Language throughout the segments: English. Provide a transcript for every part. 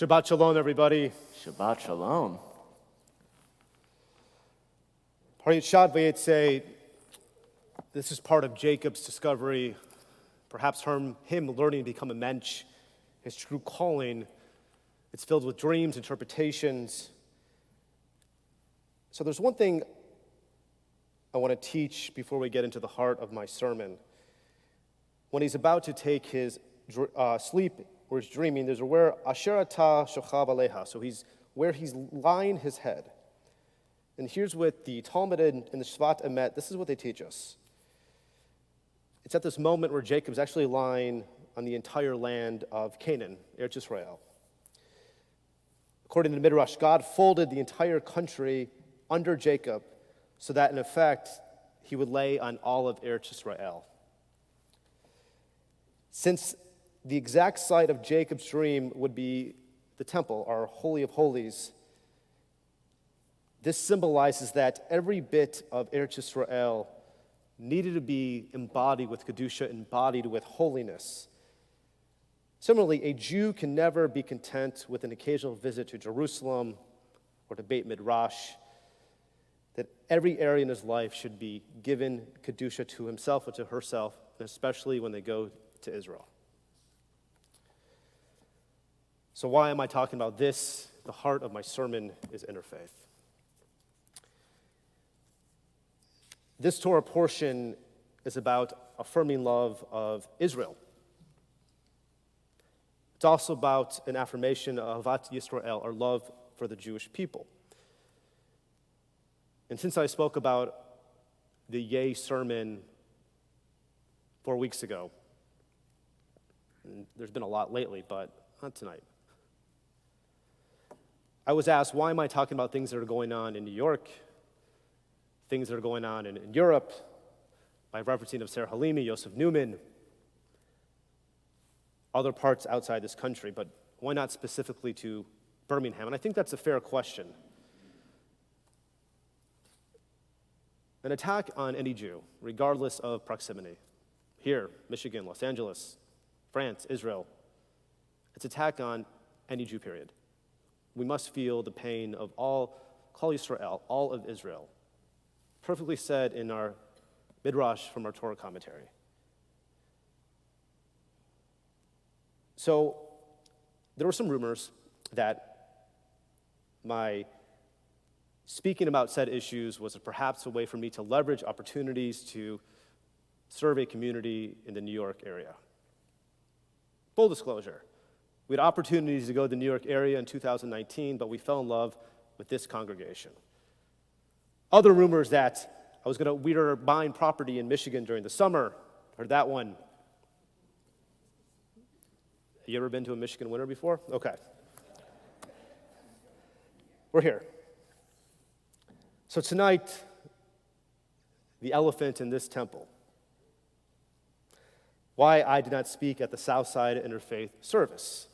Shabbat shalom, everybody. Shabbat shalom. Parayat say this is part of Jacob's discovery, perhaps him learning to become a mensch, his true calling. It's filled with dreams, interpretations. So there's one thing I want to teach before we get into the heart of my sermon. When he's about to take his sleep or he's dreaming, there's a where asherata shochav aleha, so he's where he's lying his head. And here's what the Talmud and the Shvat Emet, this is what they teach us. It's at this moment where Jacob's actually lying on the entire land of Canaan, Eretz Israel. According to the Midrash, God folded the entire country under Jacob so that, in effect, he would lay on all of Eretz Israel. Since the exact site of Jacob's dream would be the temple, our Holy of Holies, this symbolizes that every bit of Eretz Israel needed to be embodied with Kedusha, embodied with holiness. Similarly, a Jew can never be content with an occasional visit to Jerusalem or to Beit Midrash, that every area in his life should be given Kedusha to himself or to herself, and especially when they go to Israel. So why am I talking about this? The heart of my sermon is interfaith. This Torah portion is about affirming love of Israel. It's also about an affirmation of Ahavat Yisrael, our love for the Jewish people. And since I spoke about the Yay sermon 4 weeks ago, and there's been a lot lately, but not tonight, I was asked, why am I talking about things that are going on in New York, things that are going on in Europe, by referencing of Sarah Halimi, Yosef Newman, other parts outside this country, but why not specifically to Birmingham? And I think that's a fair question. An attack on any Jew, regardless of proximity, here, Michigan, Los Angeles, France, Israel, it's an attack on any Jew, period. We must feel the pain of all, Kol Yisrael, all of Israel. Perfectly said in our Midrash from our Torah commentary. So there were some rumors that my speaking about said issues was perhaps a way for me to leverage opportunities to serve a community in the New York area. Full disclosure, we had opportunities to go to the New York area in 2019, but we fell in love with this congregation. Other rumors that we were buying property in Michigan during the summer. Heard that one. You ever been to a Michigan winter before? Okay. We're here. So tonight, the elephant in this temple. Why I did not speak at the Southside Interfaith service.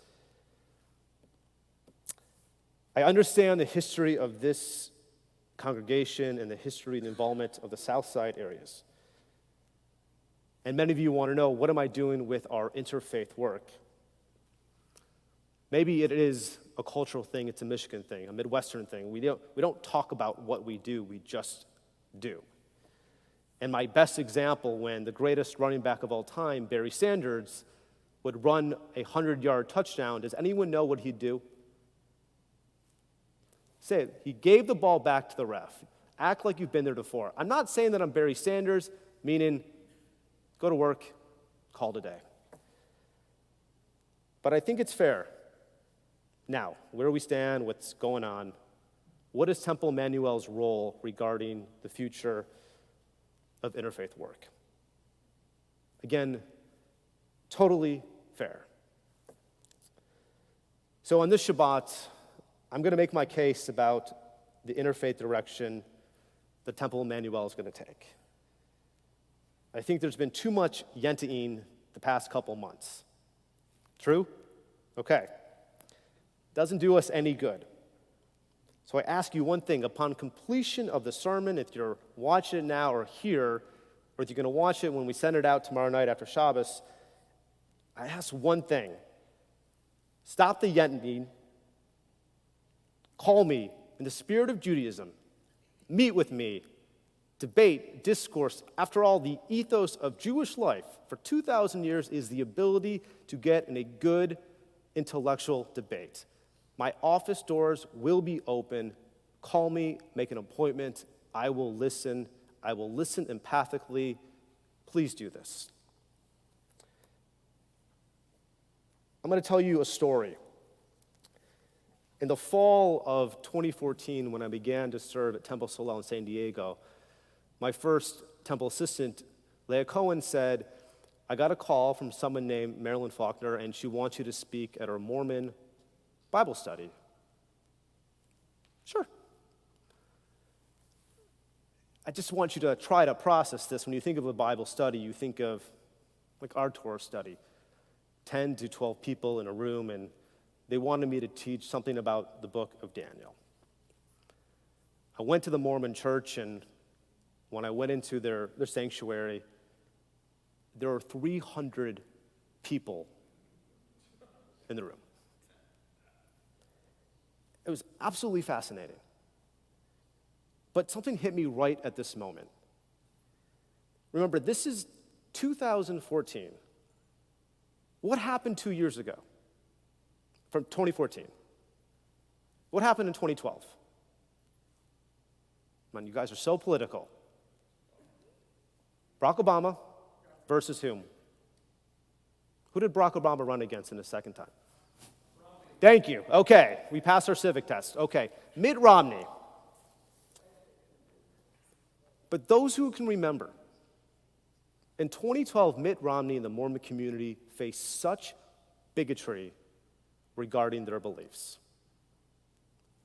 I understand the history of this congregation and the history and involvement of the Southside areas. And many of you want to know, what am I doing with our interfaith work? Maybe it is a cultural thing, it's a Michigan thing, a Midwestern thing. We don't talk about what we do, we just do. And my best example, when the greatest running back of all time, Barry Sanders, would run a 100-yard touchdown, does anyone know what he'd do? Say it. He gave the ball back to the ref. Act like you've been there before. I'm not saying that I'm Barry Sanders, meaning go to work, call it a day. But I think it's fair. Now, where we stand, what's going on, what is Temple Emanu-El's role regarding the future of interfaith work? Again, totally fair. So on this Shabbat, I'm going to make my case about the interfaith direction the Temple Emanu-El is going to take. I think there's been too much yenteing the past couple months. True? Okay. Doesn't do us any good. So I ask you one thing. Upon completion of the sermon, if you're watching it now or here, or if you're going to watch it when we send it out tomorrow night after Shabbos, I ask one thing. Stop the yenteing Call me in the spirit of Judaism. Meet with me. Debate, discourse. After all, the ethos of Jewish life for 2,000 years is the ability to get in a good intellectual debate. My office doors will be open. Call me, make an appointment. I will listen. I will listen empathically. Please do this. I'm going to tell you a story. In the fall of 2014, when I began to serve at Temple Solel in San Diego, my first temple assistant, Leah Cohen, said, I got a call from someone named Marilyn Faulkner, and she wants you to speak at our Mormon Bible study. Sure. I just want you to try to process this. When you think of a Bible study, you think of like our Torah study, 10 to 12 people in a room, and they wanted me to teach something about the book of Daniel. I went to the Mormon church, and when I went into their sanctuary, there were 300 people in the room. It was absolutely fascinating. But something hit me right at this moment. Remember, this is 2014. What happened 2 years ago from 2014? What happened in 2012? Man, you guys are so political. Barack Obama versus whom? Who did Barack Obama run against in the second time? Thank you. Okay, we passed our civic test. Okay, Mitt Romney. But those who can remember, in 2012, Mitt Romney and the Mormon community faced such bigotry regarding their beliefs.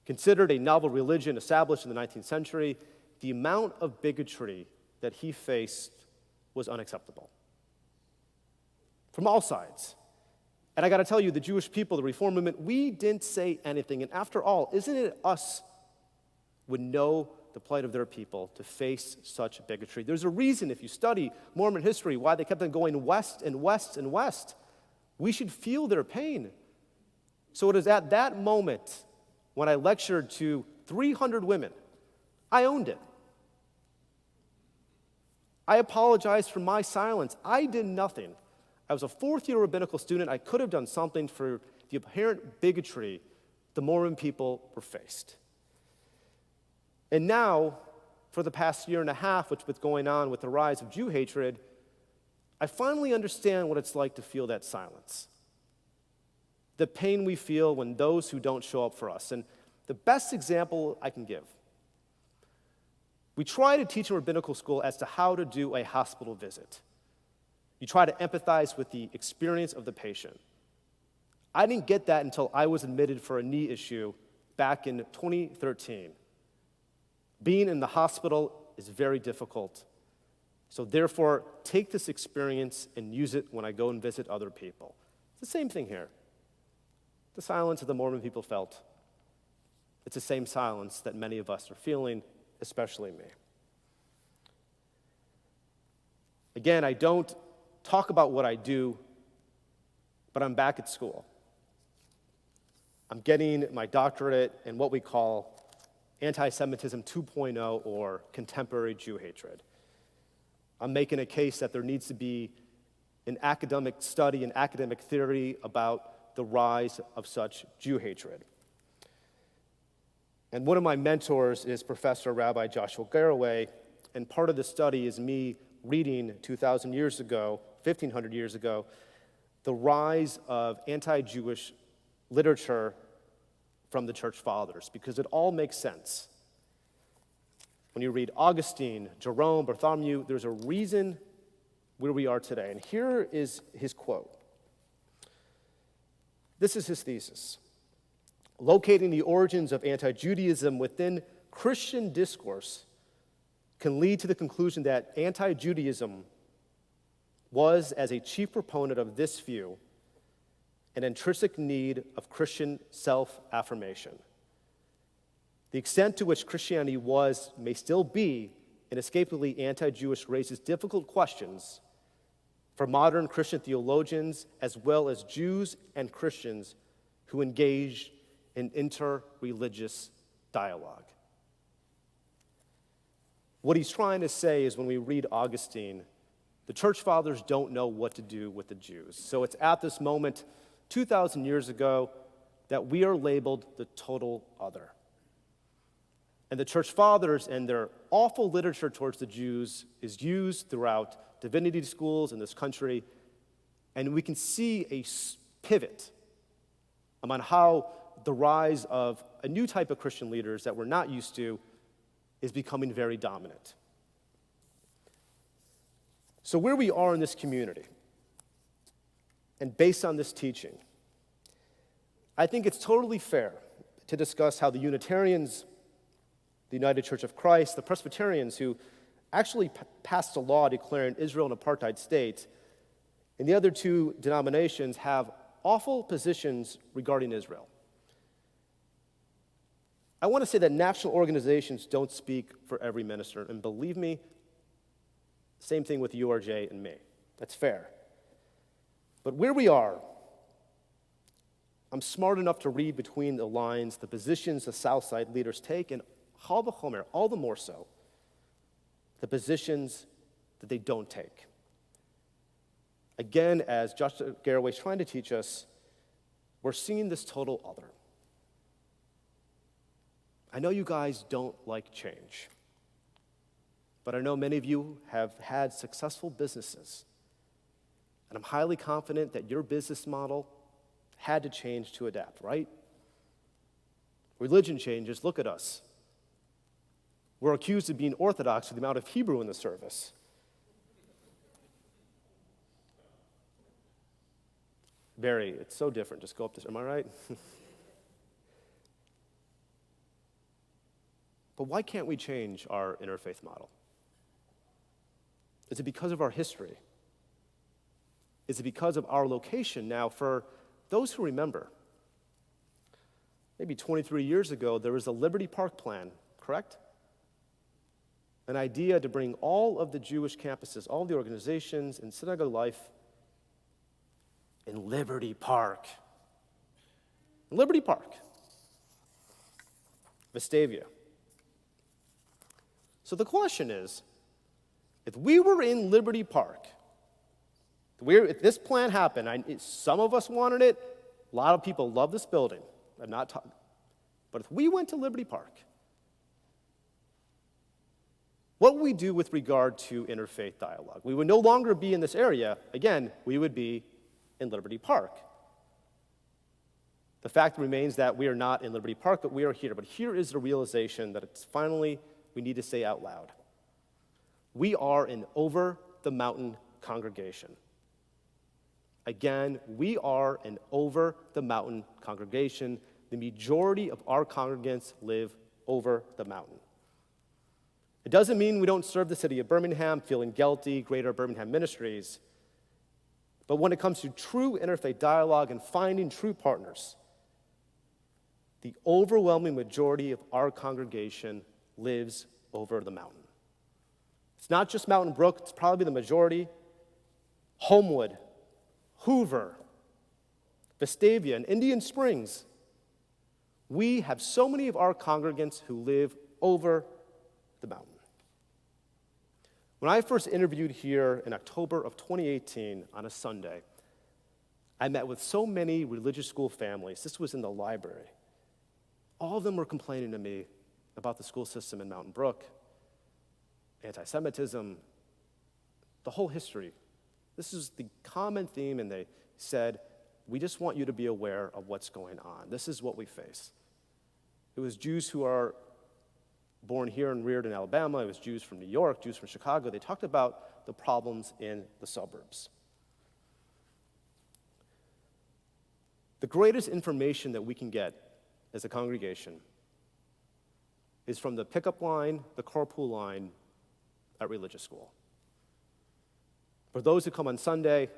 Considered a novel religion established in the 19th century, the amount of bigotry that he faced was unacceptable from all sides. And I got to tell you, the Jewish people, the Reform movement, we didn't say anything. And after all, isn't it us would know the plight of their people to face such bigotry? There's a reason, if you study Mormon history, why they kept on going west and west and west. We should feel their pain. So it is at that moment when I lectured to 300 women, I owned it. I apologize for my silence. I did nothing. I was a fourth-year rabbinical student. I could have done something for the apparent bigotry the Mormon people were faced. And now, for the past year and a half, what's been going on with the rise of Jew hatred, I finally understand what it's like to feel that silence. The pain we feel when those who don't show up for us. And the best example I can give, we try to teach in rabbinical school as to how to do a hospital visit. You try to empathize with the experience of the patient. I didn't get that until I was admitted for a knee issue back in 2013. Being in the hospital is very difficult. So therefore, take this experience and use it when I go and visit other people. It's the same thing here. The silence that the Mormon people felt. It's the same silence that many of us are feeling, especially me. Again, I don't talk about what I do, but I'm back at school. I'm getting my doctorate in what we call anti-Semitism 2.0, or contemporary Jew hatred. I'm making a case that there needs to be an academic study, an academic theory about the rise of such Jew hatred. And one of my mentors is Professor Rabbi Joshua Garraway, and part of the study is me reading 2,000 years ago, 1,500 years ago, the rise of anti-Jewish literature from the church fathers, because it all makes sense. When you read Augustine, Jerome, Bartholomew, there's a reason where we are today. And here is his quote. This is his thesis. Locating the origins of anti-Judaism within Christian discourse can lead to the conclusion that anti-Judaism was, as a chief proponent of this view, an intrinsic need of Christian self-affirmation. The extent to which Christianity was, may still be, inescapably anti-Jewish raises difficult questions for modern Christian theologians as well as Jews and Christians who engage an interreligious dialogue. What he's trying to say is when we read Augustine, the church fathers don't know what to do with the Jews. So it's at this moment, 2,000 years ago, that we are labeled the total other. And the church fathers and their awful literature towards the Jews is used throughout divinity schools in this country, and we can see a pivot on how the rise of a new type of Christian leaders that we're not used to is becoming very dominant. So where we are in this community, and based on this teaching, I think it's totally fair to discuss how the Unitarians, the United Church of Christ, the Presbyterians who actually passed a law declaring Israel an apartheid state, and the other two denominations have awful positions regarding Israel. I want to say that national organizations don't speak for every minister, and believe me, same thing with URJ and me. That's fair. But where we are, I'm smart enough to read between the lines the positions the Southside leaders take, and all the more so, the positions that they don't take. Again, as Josh Garraway is trying to teach us, we're seeing this total other. I know you guys don't like change, but I know many of you have had successful businesses, and I'm highly confident that your business model had to change to adapt, right? Religion changes, look at us. We're accused of being orthodox with the amount of Hebrew in the service. It's so different. Just go up this, am I right? But why can't we change our interfaith model? Is it because of our history? Is it because of our location? Now, for those who remember, maybe 23 years ago, there was a Liberty Park plan, correct? An idea to bring all of the Jewish campuses, all the organizations and synagogue life in Liberty Park. Liberty Park. Vestavia. So the question is, if we were in Liberty Park, if this plan happened, some of us wanted it, a lot of people love this building. I'm not talking. But if we went to Liberty Park, what would we do with regard to interfaith dialogue? We would no longer be in this area. Again, we would be in Liberty Park. The fact remains that we are not in Liberty Park, but we are here. But here is the realization that it's finally we need to say out loud. We are an over-the-mountain congregation. Again, we are an over-the-mountain congregation. The majority of our congregants live over the mountain. It doesn't mean we don't serve the city of Birmingham, feeling guilty, Greater Birmingham Ministries. But when it comes to true interfaith dialogue and finding true partners, the overwhelming majority of our congregation lives over the mountain. It's not just Mountain Brook, it's probably the majority. Homewood, Hoover, Vestavia, and Indian Springs. We have so many of our congregants who live over the mountain. When I first interviewed here in October of 2018 on a Sunday, I met with so many religious school families. This was in the library. All of them were complaining to me about the school system in Mountain Brook, anti-Semitism, the whole history. This is the common theme, and they said, we just want you to be aware of what's going on. This is what we face. It was Jews who are born here and reared in Alabama. It was Jews from New York, Jews from Chicago. They talked about the problems in the suburbs. The greatest information that we can get as a congregation is from the pickup line, the carpool line at religious school. For those who come on Sunday,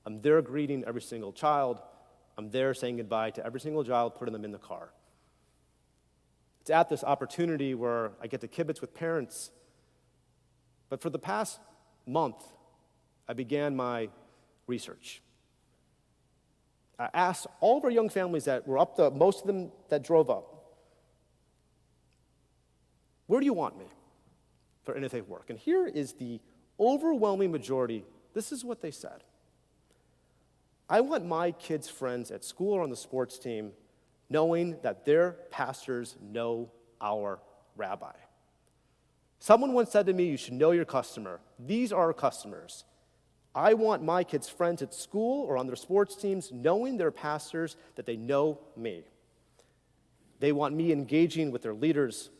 I'm there greeting every single child. I'm there saying goodbye to every single child, putting them in the car. It's at this opportunity where I get to kibitz with parents. But for the past month, I began my research. I asked all of our young families that were up, most of them that drove up, where do you want me for interfaith work? And here is the overwhelming majority. This is what they said. I want my kids' friends at school or on the sports team knowing that their pastors know our rabbi. Someone once said to me, you should know your customer. These are our customers. I want my kids' friends at school or on their sports teams knowing their pastors that they know me. They want me engaging with their leaders,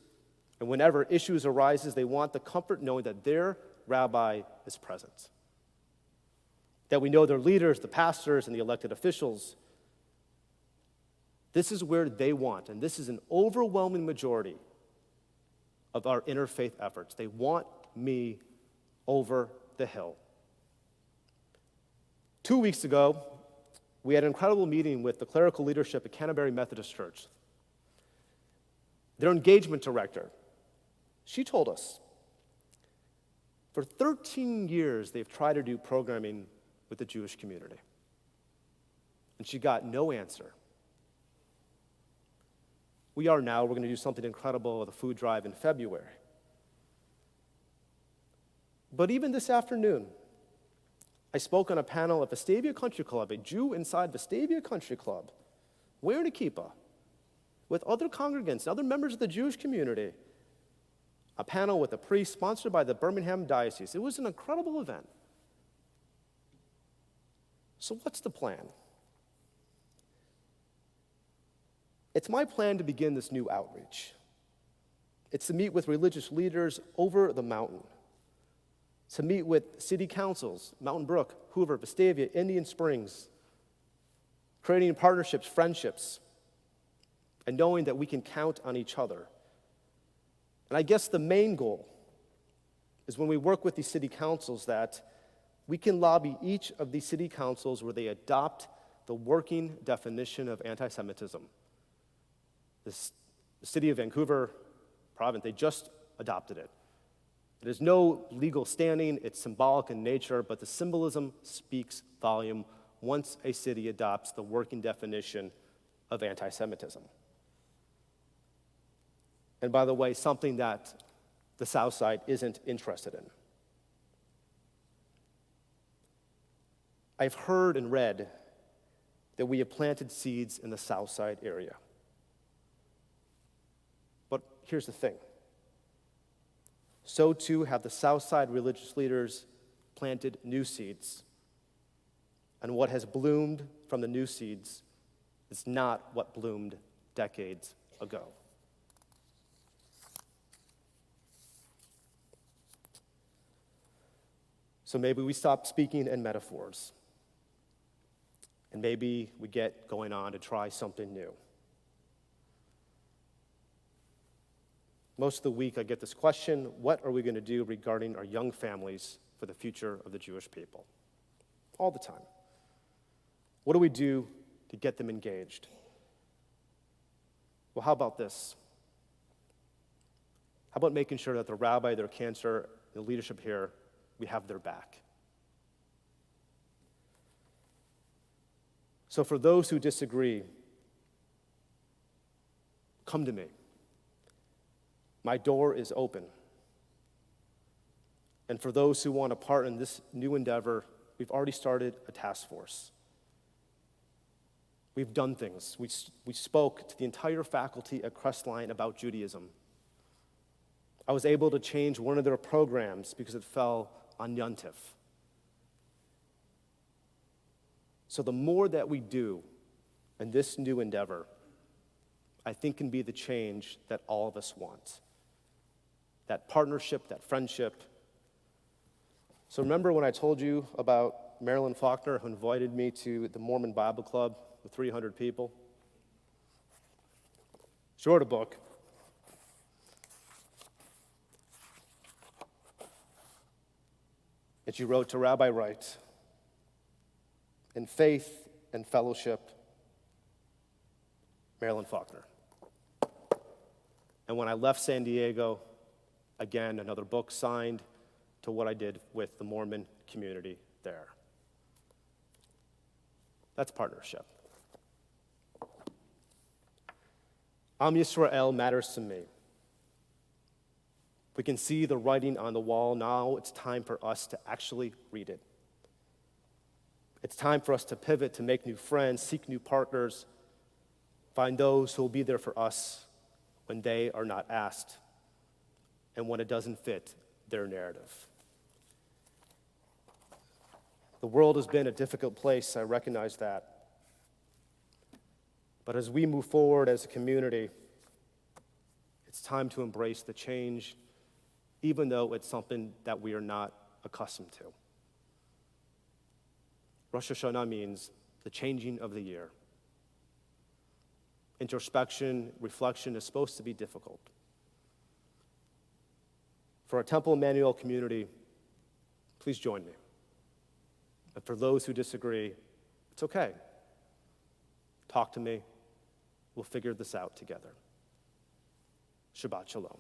and whenever issues arises, they want the comfort knowing that their rabbi is present. That we know their leaders, the pastors, and the elected officials. This is where they want, and this is an overwhelming majority of our interfaith efforts. They want me over the hill. 2 weeks ago, we had an incredible meeting with the clerical leadership at Canterbury Methodist Church. Their engagement director, she told us, for 13 years they've tried to do programming with the Jewish community. And she got no answer. We're going to do something incredible with a food drive in February. But even this afternoon, I spoke on a panel at Vestavia Country Club, a Jew inside Vestavia Country Club, wearing a kippah, with other congregants, other members of the Jewish community. A panel with a priest sponsored by the Birmingham diocese. It was an incredible event. So what's the plan? It's my plan to begin this new outreach. It's to meet with religious leaders over the mountain, to meet with city councils, Mountain Brook, Hoover, Vestavia, Indian Springs, creating partnerships, friendships, and knowing that we can count on each other. And I guess the main goal is when we work with these city councils that we can lobby each of these city councils where they adopt the working definition of anti-Semitism. The city of Vancouver province, they just adopted it. There's no legal standing, it's symbolic in nature, but the symbolism speaks volume once a city adopts the working definition of anti-Semitism. And by the way, something that the South Side isn't interested in. I've heard and read that we have planted seeds in the South Side area. But here's the thing. So too have the South Side religious leaders planted new seeds. And what has bloomed from the new seeds is not what bloomed decades ago. So maybe we stop speaking in metaphors. And maybe we get going on to try something new. Most of the week I get this question, what are we going to do regarding our young families for the future of the Jewish people? All the time. What do we do to get them engaged? Well, how about this? How about making sure that the rabbi, their cancer, the leadership here, we have their back? So for those who disagree, come to me. My door is open. And for those who want to part in this new endeavor, we've already started a task force. We've done things. We spoke to the entire faculty at Crestline about Judaism. I was able to change one of their programs because it fell on Yontif. So the more that we do in this new endeavor, I think can be the change that all of us want. That partnership, that friendship. So remember when I told you about Marilyn Faulkner, who invited me to the Mormon Bible Club with 300 people? She wrote a book. And she wrote to Rabbi Wright, in faith and fellowship, Marilyn Faulkner. And when I left San Diego, again, another book signed to what I did with the Mormon community there. That's partnership. Am Yisrael matters to me. We can see the writing on the wall. Now it's time for us to actually read it. It's time for us to pivot, to make new friends, seek new partners, find those who will be there for us when they are not asked and when it doesn't fit their narrative. The world has been a difficult place, I recognize that. But as we move forward as a community, it's time to embrace the change, even though it's something that we are not accustomed to. Rosh Hashanah means the changing of the year. Introspection, reflection is supposed to be difficult. For our Temple Emanu-El community, please join me. And for those who disagree, it's okay. Talk to me. We'll figure this out together. Shabbat Shalom.